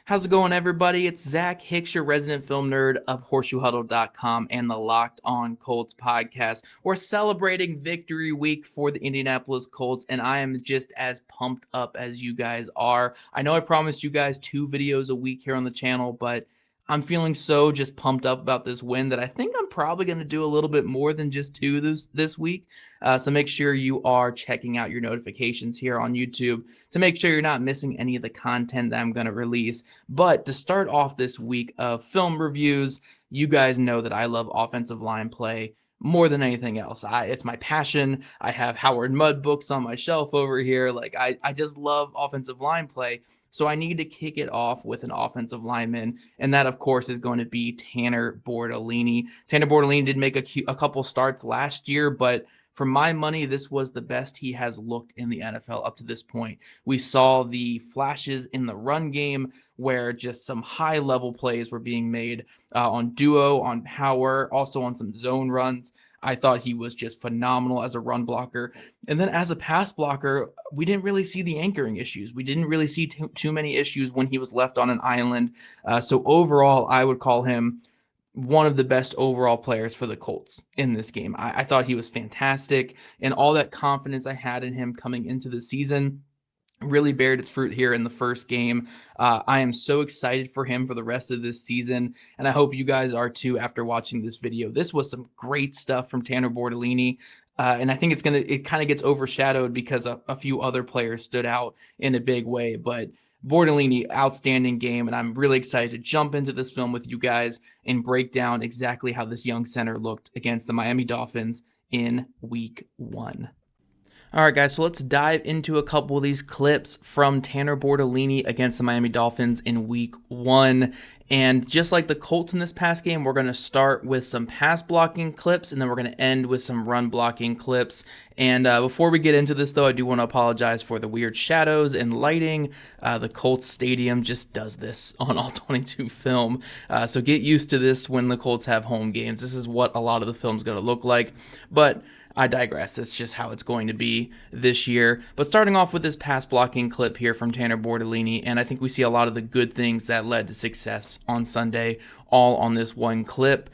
How's it going, everybody? It's Zach Hicks, your resident film nerd of HorseshoeHuddle.com and the Locked On Colts podcast. We're celebrating victory week for the Indianapolis Colts, and I am just as pumped up as you guys are. I know I promised you guys 2 videos a week here on the channel, but I'm feeling so just pumped up about this win that I think I'm probably going to do a little bit more than just 2 this week. So make sure you are checking out your notifications here on YouTube to make sure you're not missing any of the content that I'm going to release. But to start off this week of film reviews, you guys know that I love offensive line play more than anything else. It's my passion. I have Howard Mudd books on my shelf over here. I just love offensive line play. So I need to kick it off with an offensive lineman, and that, of course, is going to be Tanor Bortolini. Tanor Bortolini did make a couple starts last year, but for my money, this was the best he has looked in the NFL up to this point. We saw the flashes in the run game where just some high-level plays were being made on duo, on power, also on some zone runs. I thought he was just phenomenal as a run blocker. And then as a pass blocker, we didn't really see the anchoring issues. We didn't really see too many issues when he was left on an island. So overall, I would call him one of the best overall players for the Colts in this game. I thought he was fantastic, and all that confidence I had in him coming into the season really bared its fruit here in the first game. I am so excited for him for the rest of this season, and I hope you guys are too after watching this video. This was some great stuff from Tanor Bortolini, and I think it kind of gets overshadowed because a few other players stood out in a big way, but Bortolini, outstanding game, and I'm really excited to jump into this film with you guys and break down exactly how this young center looked against the Miami Dolphins in Week 1. All right, guys, so let's dive into a couple of these clips from Tanor Bortolini against the Miami Dolphins in Week 1. And just like the Colts in this past game, we're going to start with some pass blocking clips, and then we're going to end with some run blocking clips. And before we get into this, though, I do want to apologize for the weird shadows and lighting. The Colts stadium just does this on all 22 film. So get used to this when the Colts have home games. This is what a lot of the film's going to look like. But I digress. That's just how it's going to be this year. But starting off with this pass blocking clip here from Tanor Bortolini, and I think we see a lot of the good things that led to success on Sunday all on this one clip.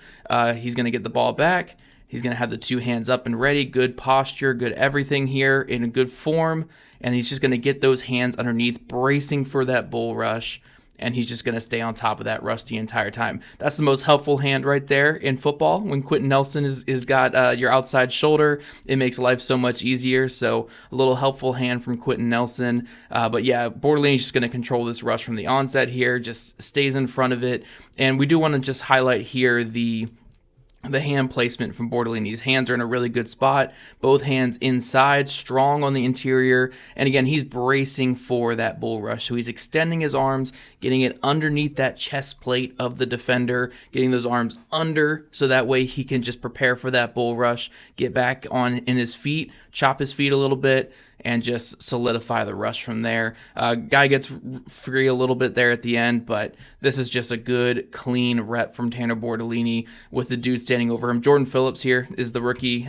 He's going to get the ball back. He's going to have the 2 hands up and ready. Good posture, good everything here in a good form. And he's just going to get those hands underneath, bracing for that bull rush. And he's just going to stay on top of that rush the entire time. That's the most helpful hand right there in football. When Quentin Nelson is got your outside shoulder, it makes life so much easier. So a little helpful hand from Quentin Nelson. But yeah, Bortolini's just going to control this rush from the onset here, just stays in front of it. And we do want to just highlight here the hand placement from Bortolini's hands are in a really good spot. Both hands inside, strong on the interior. And again, he's bracing for that bull rush. So he's extending his arms, getting it underneath that chest plate of the defender, getting those arms under so that way he can just prepare for that bull rush, get back on in his feet, chop his feet a little bit, and just solidify the rush from there. Guy gets free a little bit there at the end, but this is just a good, clean rep from Tanor Bortolini with the dude standing over him. Jordan Phillips here is the rookie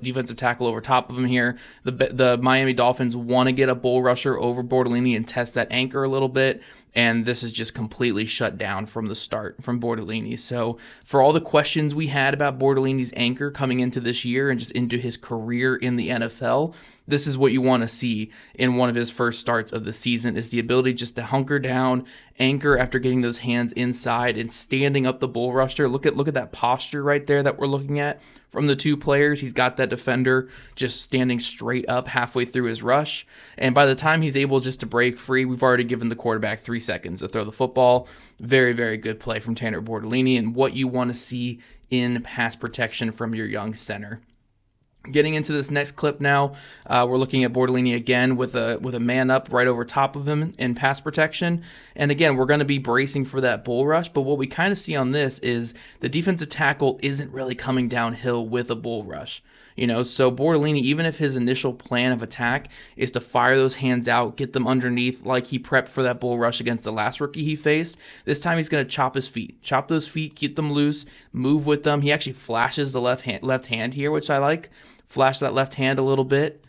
defensive tackle over top of him here. The Miami Dolphins want to get a bull rusher over Bortolini and test that anchor a little bit, and this is just completely shut down from the start from Bortolini. So for all the questions we had about Bortolini's anchor coming into this year and just into his career in the NFL, this is what you want to see in one of his first starts of the season, is the ability just to hunker down, anchor after getting those hands inside and standing up the bull rusher. Look at that posture right there that we're looking at from the 2 players. He's got that defender just standing straight up halfway through his rush. And by the time he's able just to break free, we've already given the quarterback 3 seconds to throw the football. Very, very good play from Tanor Bortolini and what you want to see in pass protection from your young center. Getting into this next clip now, we're looking at Bortolini again with a man up right over top of him in pass protection. And again, we're going to be bracing for that bull rush, but what we kind of see on this is the defensive tackle isn't really coming downhill with a bull rush. So Bortolini, even if his initial plan of attack is to fire those hands out, get them underneath like he prepped for that bull rush against the last rookie he faced, this time he's going to chop his feet. Chop those feet, keep them loose, move with them. He actually flashes the left hand here, which I like. Flash that left hand a little bit.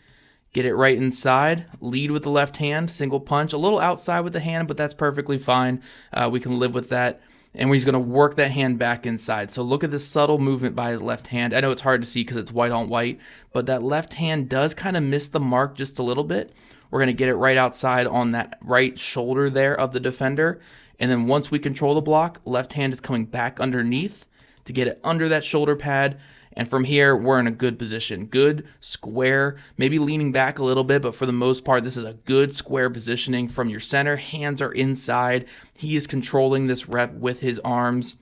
get it right inside, lead with the left hand, single punch, a little outside with the hand, but that's perfectly fine. We can live with that. And he's going to work that hand back inside. So look at this subtle movement by his left hand. I know it's hard to see because it's white on white, but that left hand does kind of miss the mark just a little bit. We're going to get it right outside on that right shoulder there of the defender. And then once we control the block, left hand is coming back underneath to get it under that shoulder pad. And from here, we're in a good position. Good, square, maybe leaning back a little bit, but for the most part, this is a good square positioning from your center. Hands are inside. He is controlling this rep with his arms,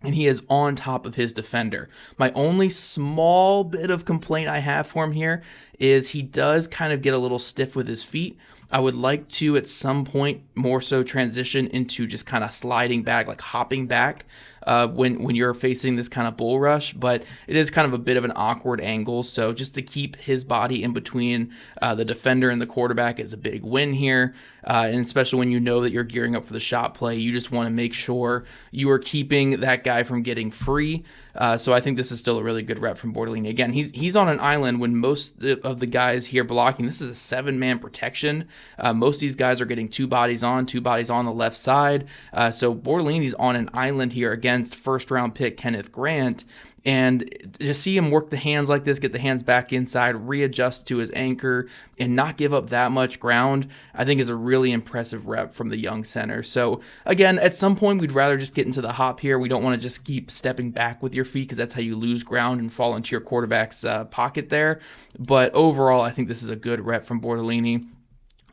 and he is on top of his defender. My only small bit of complaint I have for him here is he does kind of get a little stiff with his feet. I would like to, at some point, more so transition into just kind of sliding back, like hopping back when you're facing this kind of bull rush, but it is kind of a bit of an awkward angle. So just to keep his body in between the defender and the quarterback is a big win here. And especially when you know that you're gearing up for the shot play, you just want to make sure you are keeping that guy from getting free. So I think this is still a really good rep from Bortolini. Again, he's on an island when most of the guys here blocking, this is a 7-man protection. Most of these guys are getting two bodies on the left side. So Bortolini's on an island here against first-round pick Kenneth Grant. And to see him work the hands like this, get the hands back inside, readjust to his anchor, and not give up that much ground, I think is a really impressive rep from the young center. So again, at some point, we'd rather just get into the hop here. We don't want to just keep stepping back with your feet because that's how you lose ground and fall into your quarterback's pocket there. But overall, I think this is a good rep from Bortolini.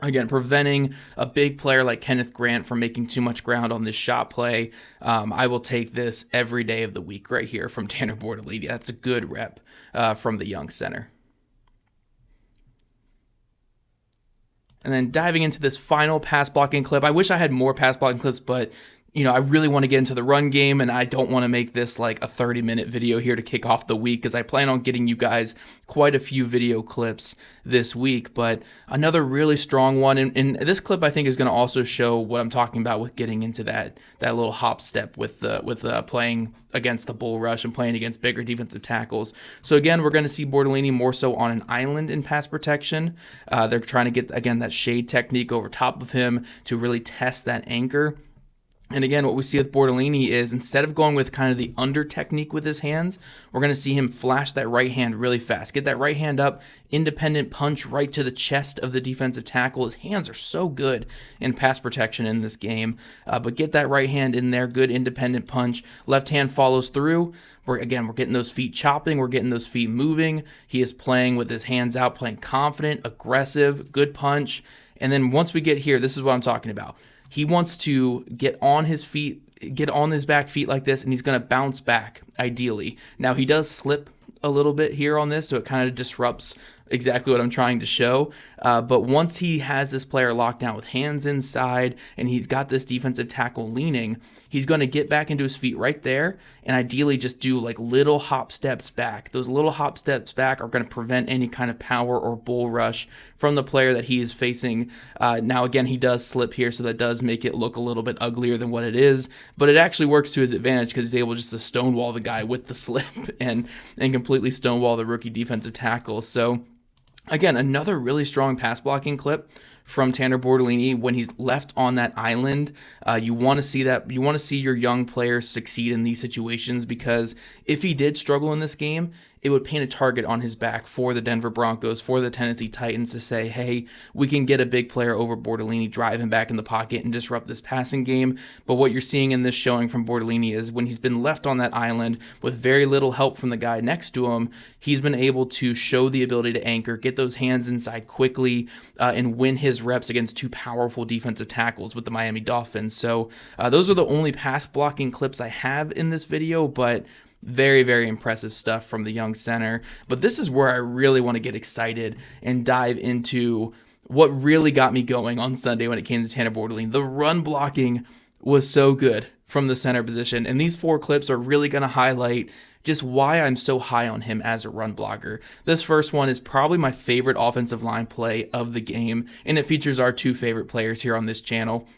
Again, preventing a big player like Kenneth Grant from making too much ground on this shot play. I will take this every day of the week right here from Tanor Bortolini. That's a good rep from the young center. And then diving into this final pass blocking clip. I wish I had more pass blocking clips, but I really want to get into the run game, and I don't want to make this like a 30-minute video here to kick off the week because I plan on getting you guys quite a few video clips this week. But another really strong one, and this clip I think is going to also show what I'm talking about with getting into that little hop step with playing against the bull rush and playing against bigger defensive tackles. So again, we're going to see Bortolini more so on an island in pass protection. They're trying to get, again, that shade technique over top of him to really test that anchor. And again, what we see with Bortolini is instead of going with kind of the under technique with his hands, we're going to see him flash that right hand really fast. Get that right hand up, independent punch right to the chest of the defensive tackle. His hands are so good in pass protection in this game. But get that right hand in there, good independent punch. Left hand follows through. We're getting those feet chopping. We're getting those feet moving. He is playing with his hands out, playing confident, aggressive, good punch. And then once we get here, this is what I'm talking about. He wants to get on his feet, get on his back feet like this, and he's going to bounce back, ideally. Now, he does slip a little bit here on this, so it kind of disrupts exactly what I'm trying to show. But once he has this player locked down with hands inside, and he's got this defensive tackle leaning, he's going to get back into his feet right there, and ideally just do like little hop steps back. Those little hop steps back are going to prevent any kind of power or bull rush from the player that he is facing. Now, again, he does slip here, so that does make it look a little bit uglier than what it is, but it actually works to his advantage because he's able just to stonewall the guy with the slip and completely stonewall the rookie defensive tackle. So again, another really strong pass blocking clip from Tanor Bortolini when he's left on that island. You want to see that. You want to see your young players succeed in these situations because if he did struggle in this game, it would paint a target on his back for the Denver Broncos, for the Tennessee Titans to say, hey, we can get a big player over Bortolini, drive him back in the pocket, and disrupt this passing game. But what you're seeing in this showing from Bortolini is when he's been left on that island with very little help from the guy next to him, he's been able to show the ability to anchor, get those hands inside quickly, and win his reps against two powerful defensive tackles with the Miami Dolphins. So those are the only pass blocking clips I have in this video, but very, very impressive stuff from the young center. But this is where I really want to get excited and dive into what really got me going on Sunday when it came to Tanor Bortolini. The run blocking was so good from the center position, and these 4 clips are really going to highlight just why I'm so high on him as a run blocker. This first one is probably my favorite offensive line play of the game, and it features our 2 favorite players here on this channel,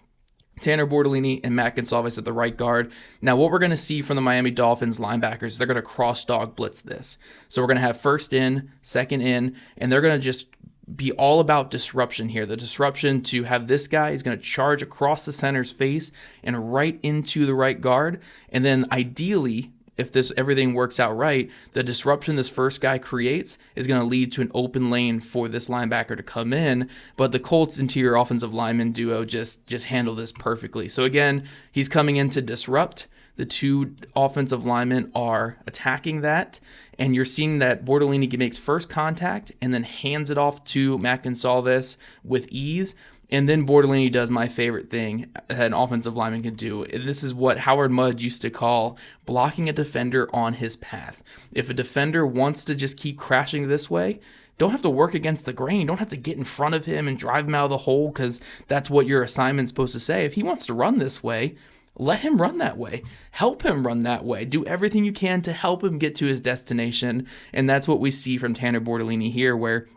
Tanor Bortolini and Matt Gonsalves at the right guard. Now, what we're going to see from the Miami Dolphins linebackers, they're going to cross dog blitz this. So we're going to have first in, second in, and they're going to just be all about disruption here. The disruption to have this guy is going to charge across the center's face and right into the right guard. And then ideally, if this everything works out right, the disruption this first guy creates is going to lead to an open lane for this linebacker to come in. But the Colts interior offensive lineman duo just handle this perfectly. So again, he's coming in to disrupt. The two offensive linemen are attacking that, and you're seeing that Bortolini makes first contact and then hands it off to Matt Gonsalves with ease. And then Bortolini does my favorite thing an offensive lineman can do. This is what Howard Mudd used to call blocking a defender on his path. If a defender wants to just keep crashing this way, don't have to work against the grain. Don't have to get in front of him and drive him out of the hole because that's what your assignment's supposed to say. If he wants to run this way, let him run that way. Help him run that way. Do everything you can to help him get to his destination. And that's what we see from Tanor Bortolini here, where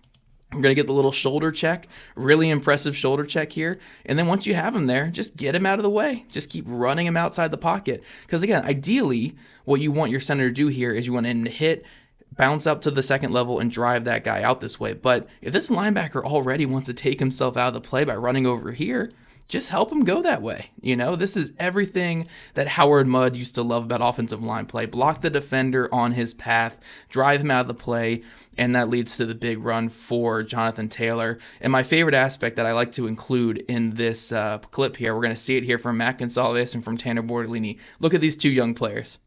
we're going to get the little shoulder check, really impressive shoulder check here. And then once you have him there, just get him out of the way. Just keep running him outside the pocket. Because again, ideally, what you want your center to do here is you want him to hit, bounce up to the second level, and drive that guy out this way. But if this linebacker already wants to take himself out of the play by running over here, just help him go that way. This is everything that Howard Mudd used to love about offensive line play. Block the defender on his path, drive him out of the play, and that leads to the big run for Jonathan Taylor. And my favorite aspect that I like to include in this clip here, we're going to see it here from Matt Gonsalves and from Tanor Bortolini. Look at these two young players.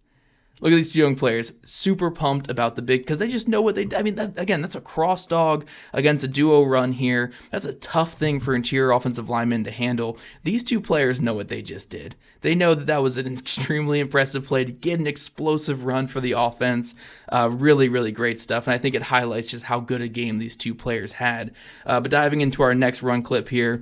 Look at these two young players, super pumped about the big, because they just know what they, that's a cross dog against a duo run here. That's a tough thing for interior offensive linemen to handle. These two players know what they just did. They know that that was an extremely impressive play to get an explosive run for the offense. Really, really great stuff, and I think it highlights just how good a game these two players had. But diving into our next run clip here,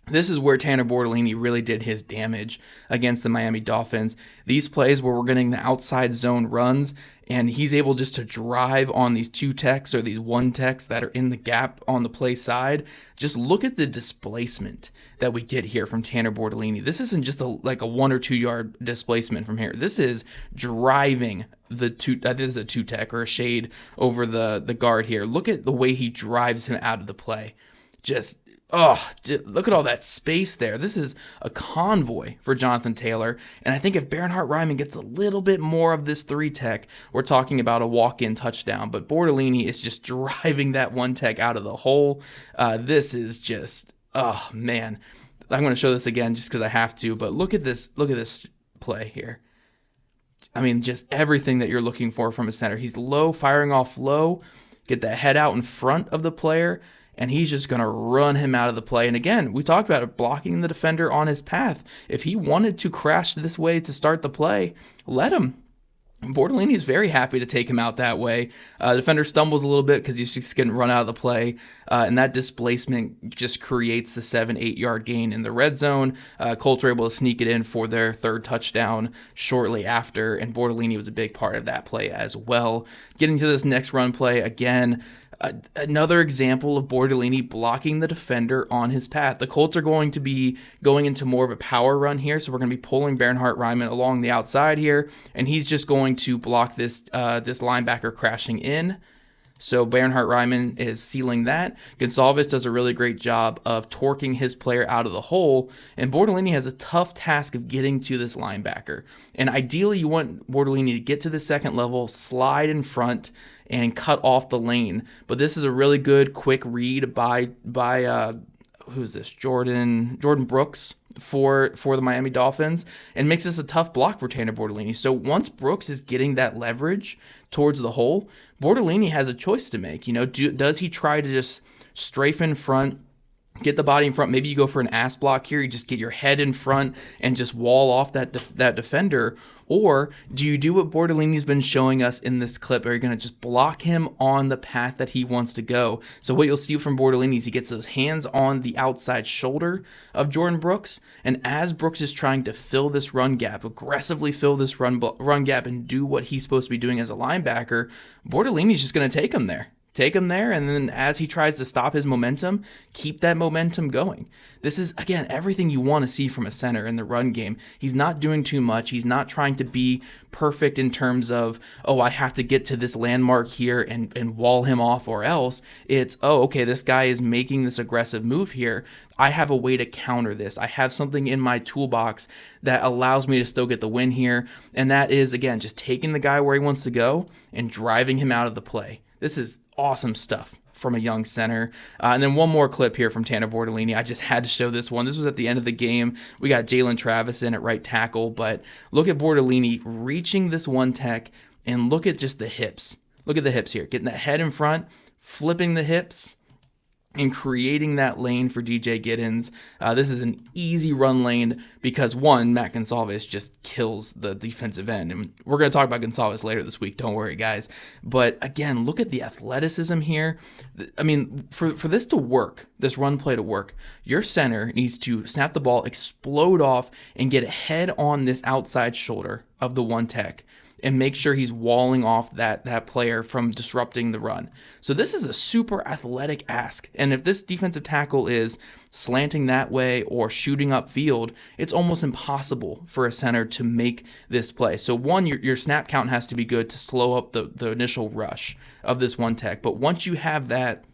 this is where Tanor Bortolini really did his damage against the Miami Dolphins. These plays where we're getting the outside zone runs, and he's able just to drive on these two techs or these one techs that are in the gap on the play side. Just look at the displacement that we get here from Tanor Bortolini. This isn't just like a 1 or 2 yard displacement from here. This is driving the two. This is a two tech or a shade over the guard here. Look at the way he drives him out of the play. Look at all that space there. This is a convoy for Jonathan Taylor. And I think if Bernhard Raimann gets a little bit more of this 3-tech, we're talking about a walk-in touchdown. But Bortolini is just driving that 1-tech out of the hole. This is just, oh, man. I'm going to show this again just because I have to. But look at this play here. I mean, just everything that you're looking for from a center. He's low, firing off low, get the head out in front of the player, and he's just going to run him out of the play. And again, we talked about it, blocking the defender on his path. If he wanted to crash this way to start the play, let him. Bortolini is very happy to take him out that way. The defender stumbles a little bit because he's just getting run out of the play, and that displacement just creates the 7-8 yard gain in the red zone. Colts were able to sneak it in for their third touchdown shortly after, and Bortolini was a big part of that play as well. Getting to this next run play, again, another example of Bortolini blocking the defender on his path. The Colts are going to be going into more of a power run here, so we're going to be pulling Bernhard Raimann along the outside here, and he's just going to block this linebacker crashing in. So Bernhard Raimann is sealing that. Gonsalves does a really great job of torquing his player out of the hole, and Bortolini has a tough task of getting to this linebacker. And ideally, you want Bortolini to get to the second level, slide in front, and cut off the lane. But this is a really good quick read by who's this? Jordan Brooks for the Miami Dolphins, and makes this a tough block for Tanor Bortolini. So once Brooks is getting that leverage towards the hole, Bortolini has a choice to make. Does he try to just strafe in front, get the body in front? Maybe you go for an ass block here. You just get your head in front and just wall off that defender. Or do you do what Bortolini's been showing us in this clip? Are you going to just block him on the path that he wants to go? So what you'll see from Bortolini is he gets those hands on the outside shoulder of Jordan Brooks. And as Brooks is trying to fill this run gap, aggressively fill this run gap and do what he's supposed to be doing as a linebacker, Bortolini's just going to take him there. Take him there, and then as he tries to stop his momentum, keep that momentum going. This is, again, everything you want to see from a center in the run game. He's not doing too much. He's not trying to be perfect in terms of, oh, I have to get to this landmark here and wall him off or else. It's, oh, okay, this guy is making this aggressive move here. I have a way to counter this. I have something in my toolbox that allows me to still get the win here. And that is, again, just taking the guy where he wants to go and driving him out of the play. This is awesome stuff from a young center. And then one more clip here from Tanor Bortolini. I just had to show this one. This was at the end of the game. We got Jalen Travis in at right tackle, but look at Bortolini reaching this one tech, and look at just the hips. Look at the hips here. Getting that head in front, flipping the hips, and creating that lane for DJ Giddens. This is an easy run lane because, one, Matt Gonsalves just kills the defensive end. And we're going to talk about Gonsalves later this week. Don't worry, guys. But, again, look at the athleticism here. I mean, for this to work, this run play to work, your center needs to snap the ball, explode off, and get a head on this outside shoulder of the one tech, and make sure he's walling off that player from disrupting the run. So this is a super athletic ask. And if this defensive tackle is slanting that way or shooting upfield, it's almost impossible for a center to make this play. So one, your snap count has to be good to slow up the initial rush of this one tech. But once you have that,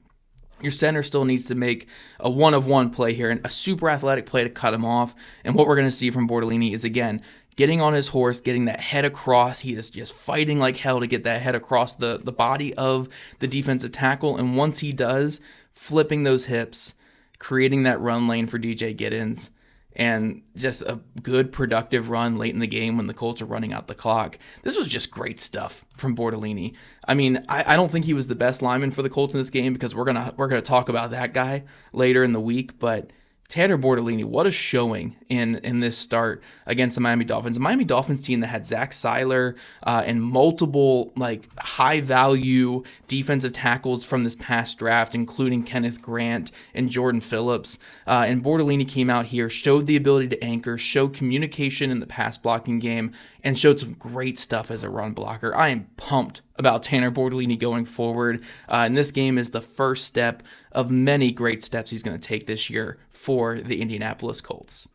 your center still needs to make a one-of-one play here and a super athletic play to cut him off. And what we're going to see from Bortolini is, again, getting on his horse, getting that head across. He is just fighting like hell to get that head across the body of the defensive tackle. And once he does, flipping those hips, creating that run lane for DJ Giddens, and just a good productive run late in the game when the Colts are running out the clock. This was just great stuff from Bortolini. I mean, I don't think he was the best lineman for the Colts in this game because we're gonna talk about that guy later in the week, but Tanor Bortolini, what a showing in this start against the Miami Dolphins. A Miami Dolphins team that had Zach Seiler and multiple high-value defensive tackles from this past draft, including Kenneth Grant and Jordan Phillips. And Bortolini came out here, showed the ability to anchor, showed communication in the pass blocking game, and showed some great stuff as a run blocker. I am pumped about Tanor Bortolini going forward. And this game is the first step of many great steps he's going to take this year for the Indianapolis Colts.